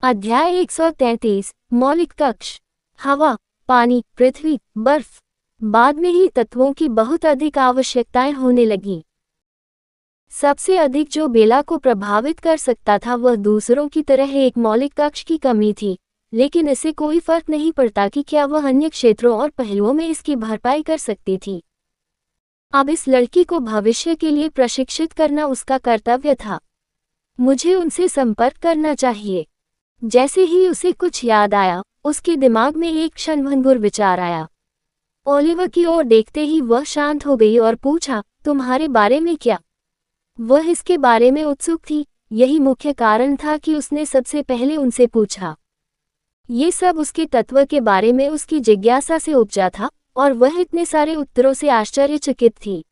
अध्याय 133 मौलिक कक्ष। हवा, पानी, पृथ्वी, बर्फ। बाद में ही तत्वों की बहुत अधिक आवश्यकताएं होने लगीं। सबसे अधिक जो बेला को प्रभावित कर सकता था वह दूसरों की तरह एक मौलिक कक्ष की कमी थी, लेकिन इससे कोई फर्क नहीं पड़ता कि क्या वह अन्य क्षेत्रों और पहलुओं में इसकी भरपाई कर सकती थी। अब इस लड़की को भविष्य के लिए प्रशिक्षित करना उसका कर्तव्य था। मुझे उनसे संपर्क करना चाहिए। जैसे ही उसे कुछ याद आया, उसके दिमाग में एक क्षणभंगुर विचार आया। ओलिवर की ओर देखते ही वह शांत हो गई और पूछा, तुम्हारे बारे में क्या? वह इसके बारे में उत्सुक थी। यही मुख्य कारण था कि उसने सबसे पहले उनसे पूछा। ये सब उसके तत्व के बारे में उसकी जिज्ञासा से उपजा था, और वह इतने सारे उत्तरों से आश्चर्यचकित थी।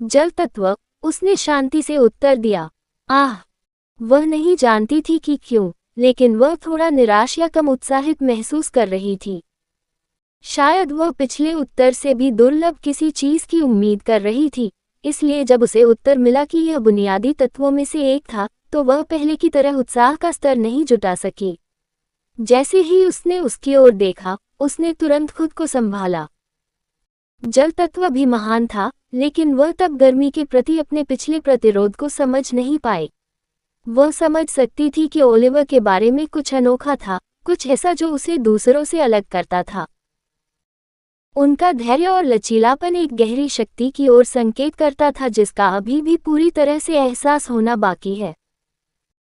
जल तत्व, उसने शांति से उत्तर दिया। आह! वह नहीं जानती थी कि क्यों, लेकिन वह थोड़ा निराश या कम उत्साहित महसूस कर रही थी। शायद वह पिछले उत्तर से भी दुर्लभ किसी चीज की उम्मीद कर रही थी, इसलिए जब उसे उत्तर मिला कि यह बुनियादी तत्वों में से एक था, तो वह पहले की तरह उत्साह का स्तर नहीं जुटा सकी। जैसे ही उसने उसकी ओर देखा, उसने तुरंत खुद को संभाला। जल तत्व भी महान था, लेकिन वह तब गर्मी के प्रति अपने पिछले प्रतिरोध को समझ नहीं पाए। वह समझ सकती थी कि ओलिवर के बारे में कुछ अनोखा था, कुछ ऐसा जो उसे दूसरों से अलग करता था। उनका धैर्य और लचीलापन एक गहरी शक्ति की ओर संकेत करता था जिसका अभी भी पूरी तरह से एहसास होना बाकी है।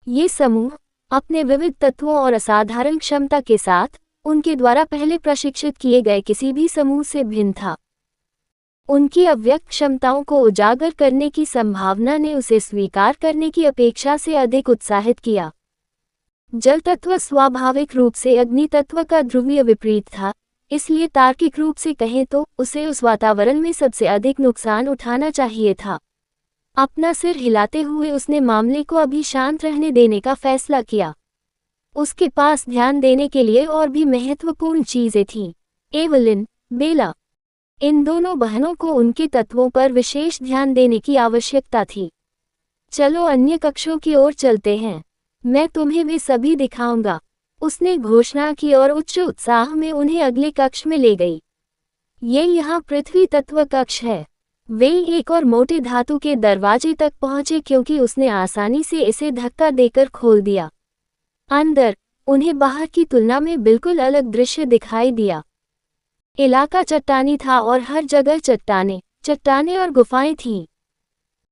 ये समूह, अपने विविध तत्वों और असाधारण क्षमता के साथ, उनके द्वारा पहले प्रशिक्षित किए गए किसी भी समूह से भिन्न था। उनकी अव्यक्त क्षमताओं को उजागर करने की संभावना ने उसे स्वीकार करने की अपेक्षा से अधिक उत्साहित किया। जल तत्व स्वाभाविक रूप से अग्नि तत्व का ध्रुवीय विपरीत था, इसलिए तार्किक रूप से कहें तो उसे उस वातावरण में सबसे अधिक नुकसान उठाना चाहिए था। अपना सिर हिलाते हुए उसने मामले को अभी शांत रहने देने का फैसला किया। उसके पास ध्यान देने के लिए और भी महत्वपूर्ण चीजें थीं। एवलिन, बेला, इन दोनों बहनों को उनके तत्वों पर विशेष ध्यान देने की आवश्यकता थी। चलो अन्य कक्षों की ओर चलते हैं, मैं तुम्हें वे सभी दिखाऊंगा, उसने घोषणा की और उच्च उत्साह में उन्हें अगले कक्ष में ले गई। ये यहाँ पृथ्वी तत्व कक्ष है। वे एक और मोटे धातु के दरवाजे तक पहुंचे क्योंकि उसने आसानी से इसे धक्का देकर खोल दिया। अंदर, उन्हें बाहर की तुलना में बिल्कुल अलग दृश्य दिखाई दिया। इलाका चट्टानी था और हर जगह चट्टानें और गुफाएं थीं।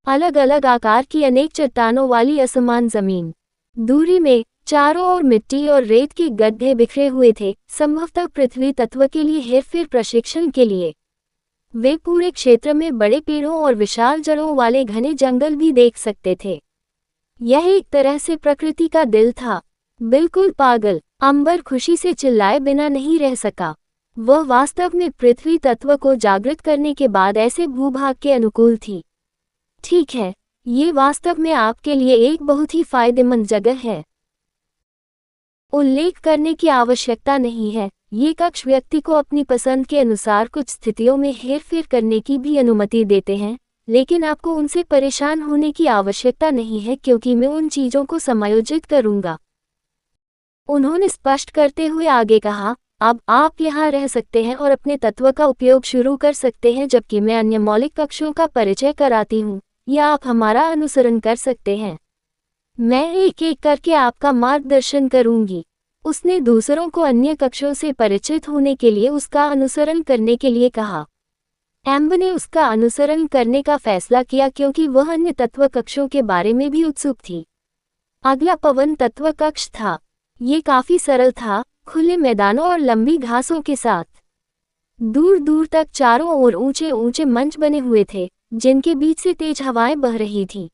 अलग अलग आकार की अनेक चट्टानों वाली असमान जमीन। दूरी में चारों ओर मिट्टी और रेत के गड्ढे बिखरे हुए थे, संभवतः पृथ्वी तत्व के लिए हेरफेर प्रशिक्षण के लिए। वे पूरे क्षेत्र में बड़े पेड़ों और विशाल जड़ों वाले घने जंगल भी देख सकते थे। यह एक तरह से प्रकृति का दिल था। बिल्कुल पागल, अंबर खुशी से चिल्लाए बिना नहीं रह सका। वह वास्तव में पृथ्वी तत्व को जागृत करने के बाद ऐसे भूभाग के अनुकूल थी। ठीक है, ये वास्तव में आपके लिए एक बहुत ही फायदेमंद जगह है। उल्लेख करने की आवश्यकता नहीं है, ये कक्ष व्यक्ति को अपनी पसंद के अनुसार कुछ स्थितियों में हेरफेर करने की भी अनुमति देते हैं, लेकिन आपको उनसे परेशान होने की आवश्यकता नहीं है क्योंकि मैं उन चीजों को समायोजित करूंगा। उन्होंने स्पष्ट करते हुए आगे कहा, अब आप यहाँ रह सकते हैं और अपने तत्व का उपयोग शुरू कर सकते हैं जबकि मैं अन्य मौलिक कक्षों का परिचय कराती हूँ, या आप हमारा अनुसरण कर सकते हैं। मैं एक एक करके आपका मार्गदर्शन करूंगी। उसने दूसरों को अन्य कक्षों से परिचित होने के लिए उसका अनुसरण करने के लिए कहा। एम्बर ने उसका अनुसरण करने का फैसला किया क्योंकि वह अन्य तत्व कक्षों के बारे में भी उत्सुक थी। अगला पवन तत्व कक्ष था। ये काफी सरल था, खुले मैदानों और लंबी घासों के साथ। दूर दूर तक चारों ओर ऊंचे ऊंचे मंच बने हुए थे, जिनके बीच से तेज हवाएं बह रही थीं।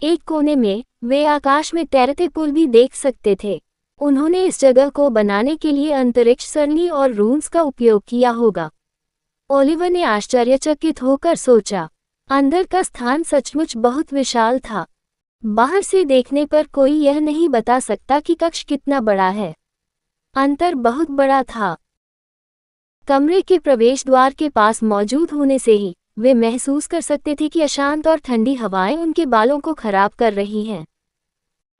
एक कोने में वे आकाश में तैरते पुल भी देख सकते थे। उन्होंने इस जगह को बनाने के लिए अंतरिक्ष सरणी और रून्स का उपयोग किया होगा। ओलिवर ने आश्चर्यचकित होकर सोचा। अंदर का स्थान सचमुच बहुत विशाल था। बाहर से देखने पर कोई यह नहीं बता सकता कि कक्ष कितना बड़ा है। अंतर बहुत बड़ा था। कमरे के प्रवेश द्वार के पास मौजूद होने से ही वे महसूस कर सकते थे कि अशांत और ठंडी हवाएं उनके बालों को खराब कर रही हैं।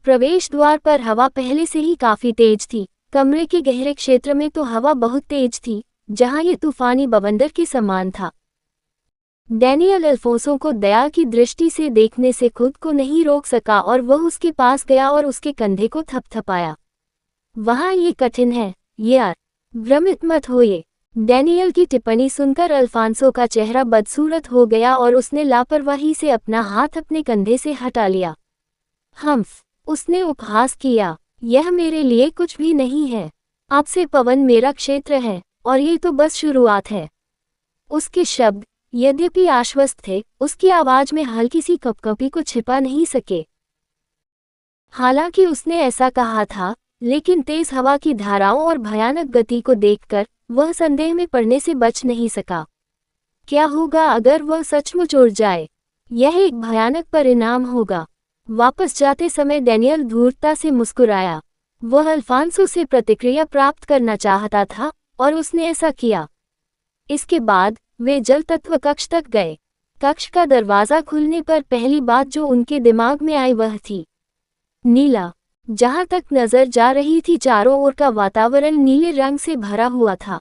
प्रवेश द्वार पर हवा पहले से ही काफी तेज थी। कमरे के गहरे क्षेत्र में तो हवा बहुत तेज थी, जहां ये तूफानी बवंडर के समान था। डैनियल अल्फोंसो को दया की दृष्टि से देखने से खुद को नहीं रोक सका और वह उसके पास गया और उसके कंधे को थपथपाया। वहाँ ये कठिन है यार, भ्रमित मत होइए। डैनियल की टिप्पणी सुनकर अल्फांसो का चेहरा बदसूरत हो गया और उसने लापरवाही से अपना हाथ अपने कंधे से हटा लिया। हम्फ, उसने उपहास किया, यह मेरे लिए कुछ भी नहीं है। आपसे पवन मेरा क्षेत्र है और ये तो बस शुरुआत है। उसके शब्द यद्यपि आश्वस्त थे, उसकी आवाज में हल्की सी कपकपी को छिपा नहीं सके। हालांकि उसने ऐसा कहा था, लेकिन तेज हवा की धाराओं और भयानक गति को देखकर वह संदेह में पड़ने से बच नहीं सका। क्या होगा अगर वह सचमुच उड़ जाए? यह एक भयानक परिणाम होगा। वापस जाते समय डैनियल धूर्तता से मुस्कुराया। वह अल्फांसो से प्रतिक्रिया प्राप्त करना चाहता था और उसने ऐसा किया। इसके बाद वे जल तत्व कक्ष तक गए। कक्ष का दरवाजा खुलने पर पहली बात जो उनके दिमाग में आई वह थी नीला। जहां तक नजर जा रही थी चारों ओर का वातावरण नीले रंग से भरा हुआ था।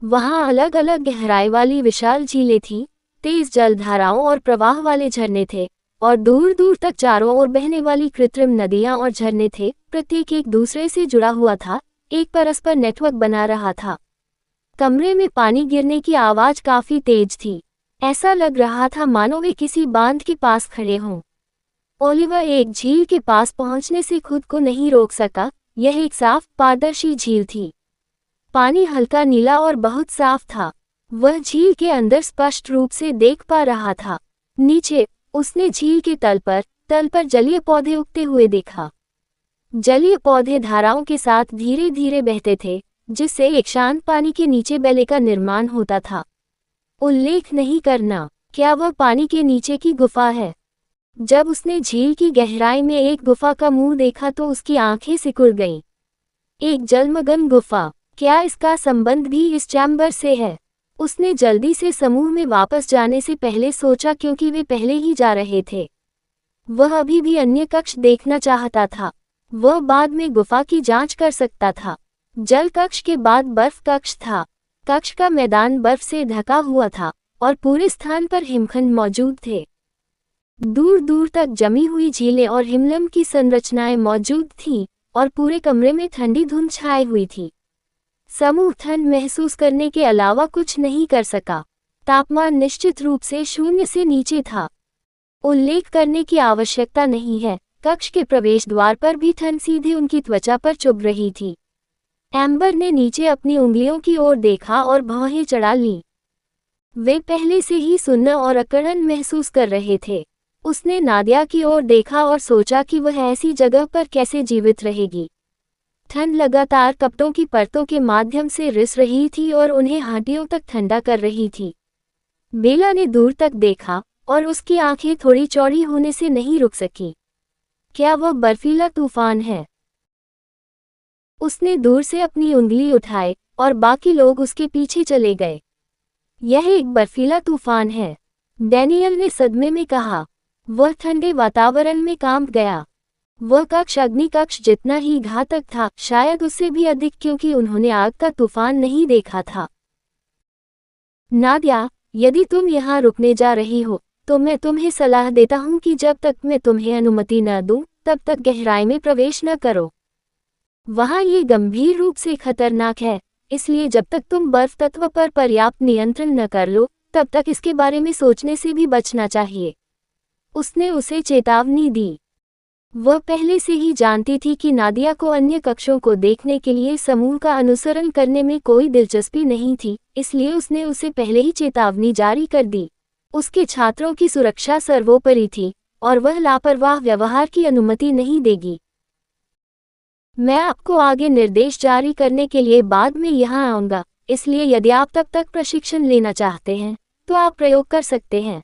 वहां अलग अलग गहराई वाली विशाल झीलें थीं, तेज जलधाराओं और प्रवाह वाले झरने थे, और दूर दूर तक चारों ओर बहने वाली कृत्रिम नदियां और झरने थे। प्रत्येक एक दूसरे से जुड़ा हुआ था, एक परस्पर नेटवर्क बना रहा था। कमरे में पानी गिरने की आवाज काफी तेज थी। ऐसा लग रहा था मानो वे किसी बांध के पास खड़े हों। ओलिवर एक झील के पास पहुंचने से खुद को नहीं रोक सका। यह एक साफ पारदर्शी झील थी। पानी हल्का नीला और बहुत साफ था। वह झील के अंदर स्पष्ट रूप से देख पा रहा था। नीचे उसने झील के तल पर जलीय पौधे उगते हुए देखा। जलीय पौधे धाराओं के साथ धीरे धीरे बहते थे, जिससे एक शांत पानी के नीचे बैले का निर्माण होता था। उल्लेख नहीं करना, क्या वह पानी के नीचे की गुफा है? जब उसने झील की गहराई में एक गुफा का मुंह देखा तो उसकी आंखें सिकुड़ गईं। एक जलमग्न गुफा, क्या इसका संबंध भी इस चैम्बर से है? उसने जल्दी से समूह में वापस जाने से पहले सोचा, क्योंकि वे पहले ही जा रहे थे। वह अभी भी अन्य कक्ष देखना चाहता था। वह बाद में गुफा की जांच कर सकता था। जल कक्ष के बाद बर्फ कक्ष था। कक्ष का मैदान बर्फ से ढका हुआ था और पूरे स्थान पर हिमखंड मौजूद थे। दूर दूर तक जमी हुई झीलें और हिमनद की संरचनाएं मौजूद थीं और पूरे कमरे में ठंडी धुंध छाई हुई थी। समूह ठंड महसूस करने के अलावा कुछ नहीं कर सका। तापमान निश्चित रूप से शून्य से नीचे था। उल्लेख करने की आवश्यकता नहीं है, कक्ष के प्रवेश द्वार पर भी ठंड सीधे उनकी त्वचा पर चुभ रही थी। एम्बर ने नीचे अपनी उंगलियों की ओर देखा और भौहें चढ़ा लीं। वे पहले से ही सुन्न और अकड़न महसूस कर रहे थे। उसने नादिया की ओर देखा और सोचा कि वह ऐसी जगह पर कैसे जीवित रहेगी। ठंड लगातार कपड़ों की परतों के माध्यम से रिस रही थी और उन्हें हड्डियों तक ठंडा कर रही थी। बेला ने दूर तक देखा और उसकी आंखें थोड़ी चौड़ी होने से नहीं रुक सकी। क्या वह बर्फीला तूफान है? उसने दूर से अपनी उंगली उठाई और बाकी लोग उसके पीछे चले गए। यह एक बर्फीला तूफान है, डैनियल ने सदमे में कहा। वह ठंडे वातावरण में कांप गया। वह कक्ष अग्नि कक्ष जितना ही घातक था, शायद उससे भी अधिक, क्योंकि उन्होंने आग का तूफान नहीं देखा था। नादिया, यदि तुम यहाँ रुकने जा रही हो तो मैं तुम्हें सलाह देता हूँ कि जब तक मैं तुम्हें अनुमति न दूं, तब तक गहराई में प्रवेश न करो। वहाँ ये गंभीर रूप से खतरनाक है, इसलिए जब तक तुम बर्फ तत्व पर पर्याप्त नियंत्रण न कर लो, तब तक इसके बारे में सोचने से भी बचना चाहिए। उसने उसे चेतावनी दी। वह पहले से ही जानती थी कि नादिया को अन्य कक्षों को देखने के लिए समूह का अनुसरण करने में कोई दिलचस्पी नहीं थी, इसलिए उसने उसे पहले ही चेतावनी जारी कर दी। उसके छात्रों की सुरक्षा सर्वोपरि थी और वह लापरवाह व्यवहार की अनुमति नहीं देगी। मैं आपको आगे निर्देश जारी करने के लिए बाद में यहाँ आऊँगा, इसलिए यदि आप तब तक प्रशिक्षण लेना चाहते हैं तो आप प्रयोग कर सकते हैं।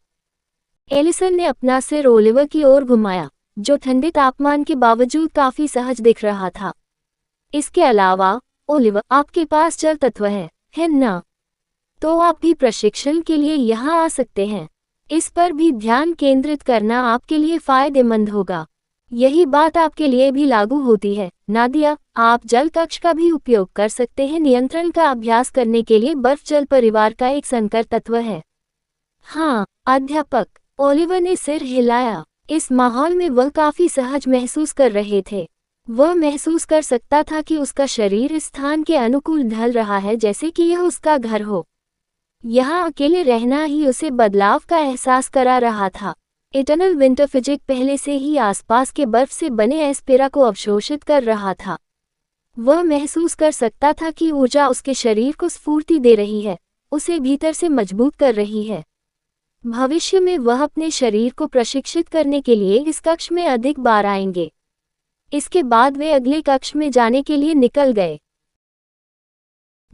एलिसन ने अपना सिर ओलिवर की ओर घुमाया, जो ठंडे तापमान के बावजूद काफी सहज दिख रहा था। इसके अलावा, ओलिवर, आपके पास जल तत्व है ना? तो आप भी प्रशिक्षण के लिए यहाँ आ सकते हैं। इस पर भी ध्यान केंद्रित करना आपके लिए फायदेमंद होगा। यही बात आपके लिए भी लागू होती है। नादिया, आप जल कक्ष का भी उपयोग कर सकते हैं। नियंत्रण का अभ्यास करने के लिए बर्फ जल परिवार का एक संकर तत्व है। हाँ, अध्यापक ओलिवर ने सिर हिलाया। इस माहौल में वह काफी सहज महसूस कर रहे थे। वह महसूस कर सकता था कि उसका शरीर इस स्थान के अनुकूल ढल रहा है, जैसे कि यह उसका घर हो। यहाँ अकेले रहना ही उसे बदलाव का एहसास करा रहा था। इटर्नल विंटर फिजिक पहले से ही आसपास के बर्फ से बने एस्पेरा को अवशोषित कर रहा था। वह महसूस कर सकता था कि ऊर्जा उसके शरीर को स्फूर्ति दे रही है, उसे भीतर से मजबूत कर रही है। भविष्य में वह अपने शरीर को प्रशिक्षित करने के लिए इस कक्ष में अधिक बार आएंगे। इसके बाद वे अगले कक्ष में जाने के लिए निकल गए।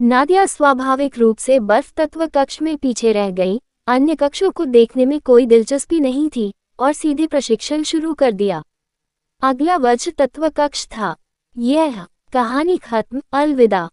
नादिया स्वाभाविक रूप से बर्फ तत्व कक्ष में पीछे रह गई। अन्य कक्षों को देखने में कोई दिलचस्पी नहीं थी और सीधे प्रशिक्षण शुरू कर दिया। अगला वज्र तत्व कक्ष था। यह कहानी खत्म। अलविदा।